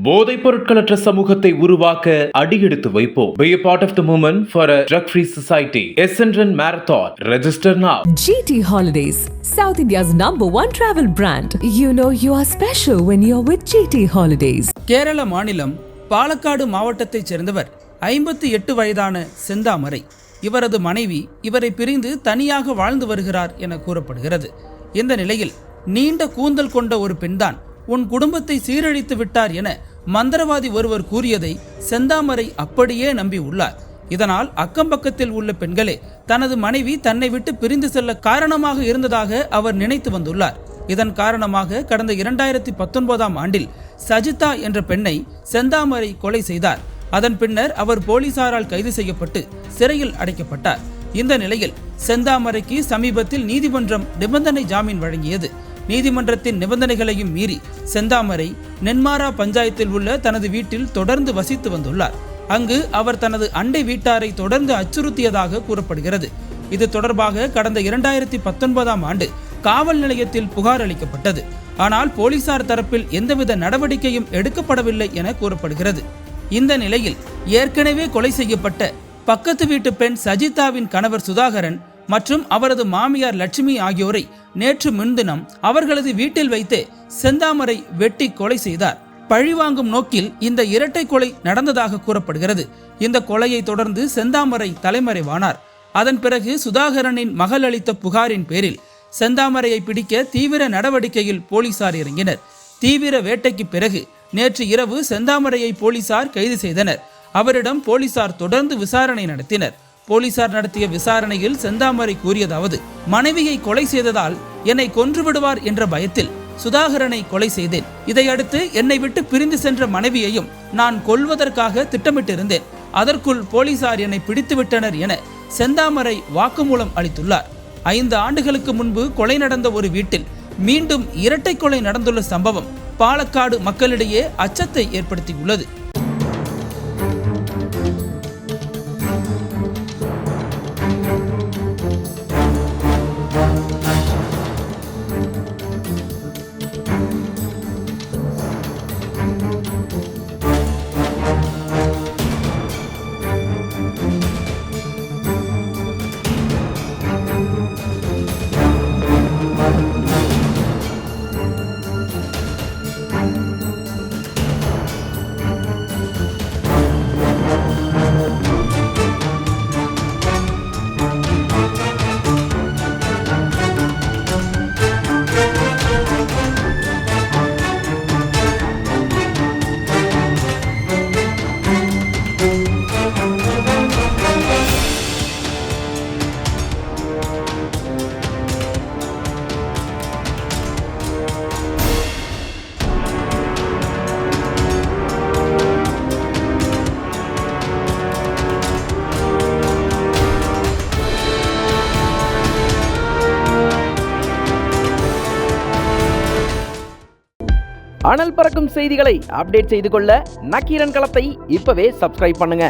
போதைப் பொருட்களற்ற சமூகத்தை உருவாக்க அடியெடுத்து வைப்போம். Be a part of the movement for a drug-free society. Essendon Marathon. Register now. GT Holidays, South India's #1 travel brand. You know you are special when you're with GT Holidays. Kerala மாநிலம் பாலக்காடு மாவட்டத்தைச் சேர்ந்தவர் 58 வயதான செந்தாமரை. இவரது மனைவி இவரை பிரிந்து தனியாக வாழ்ந்து வருகிறார் என கூறப்படுகிறது. இந்த நிலையில் நீண்ட கூந்தல் கொண்ட ஒரு பெண்தான் உன் குடும்பத்தை சீரழித்து விட்டார் என மந்திரவாதி ஒருவர் கூறியதை செந்தாமரை அப்படியே நம்பி உள்ளார். இதனால் அக்கம்பக்கத்தில் உள்ள பெண்களே தனது மனைவி தன்னை விட்டு பிரிந்து செல்ல காரணமாக இருந்ததாக அவர் நினைத்து வந்துள்ளார். இதன் காரணமாக கடந்த 2019ஆம் ஆண்டில் சஜிதா என்ற பெண்ணை செந்தாமரை கொலை செய்தார். அதன் பின்னர் அவர் போலீசாரால் கைது செய்யப்பட்டு சிறையில் அடைக்கப்பட்டார். இந்த நிலையில் செந்தாமரைக்கு சமீபத்தில் நீதிமன்றம் நிபந்தனை ஜாமீன் வழங்கியது. நீதிமன்றத்தின் நிபந்தனைகளையும் மீறி செந்தாமரை நென்மாரா பஞ்சாயத்தில் உள்ள தனது வீட்டில் தொடர்ந்து வசித்து வந்துள்ளார். அங்கு அவர் தனது அண்டை வீட்டாரை தொடர்ந்து அச்சுறுத்தியதாக கூறப்படுகிறது. இது தொடர்பாக கடந்த 2019ஆம் ஆண்டு காவல் நிலையத்தில் புகார் அளிக்கப்பட்டது. ஆனால் போலீசார் தரப்பில் எந்தவித நடவடிக்கையும் எடுக்கப்படவில்லை என கூறப்படுகிறது. இந்த நிலையில் ஏற்கனவே கொலை செய்யப்பட்ட பக்கத்து வீட்டு பெண் சஜிதாவின் கணவர் சுதாகரன் மற்றும் அவரது மாமியார் லட்சுமி ஆகியோரை நேற்று முன்தினம் அவர்களது வீட்டில் வைத்தே செந்தாமரை வெட்டி கொலை செய்தார். பழிவாங்கும் நோக்கில் இந்த இரட்டை கொலை நடந்ததாக கூறப்படுகிறது. இந்த கொலையை தொடர்ந்து செந்தாமரை தலைமறைவானார். அதன் பிறகு சுதாகரனின் மகள் அளித்த புகாரின் பேரில் செந்தாமரையை பிடிக்க தீவிர நடவடிக்கையில் போலீசார் இறங்கினர். தீவிர வேட்டைக்கு பிறகு நேற்று இரவு செந்தாமரையை போலீசார் கைது செய்தனர். அவரிடம் போலீசார் தொடர்ந்து விசாரணை நடத்தினர். போலீசார் நடத்திய விசாரணையில் செந்தாமரை கூறியதாவது: மனைவியை கொலை செய்ததால் என்னை கொன்றுவிடுவார் என்ற பயத்தில் சுதாகரனை கொலை செய்தேன். இதையடுத்து என்னை விட்டு பிரிந்து சென்ற மனைவியையும் நான் கொல்வதற்காக திட்டமிட்டிருந்தேன். அதற்குள் போலீசார் என்னை பிடித்துவிட்டனர் என செந்தாமரை வாக்குமூலம் அளித்துள்ளார். 5 ஆண்டுகளுக்கு முன்பு கொலை நடந்த ஒரு வீட்டில் மீண்டும் இரட்டை கொலை நடந்துள்ள சம்பவம் பாலக்காடு மக்களிடையே அச்சத்தை ஏற்படுத்தியுள்ளது. அனல் பறக்கும் செய்திகளை அப்டேட் செய்து கொள்ள நக்கீரன் களத்தை இப்பவே சப்ஸ்கிரைப் பண்ணுங்க.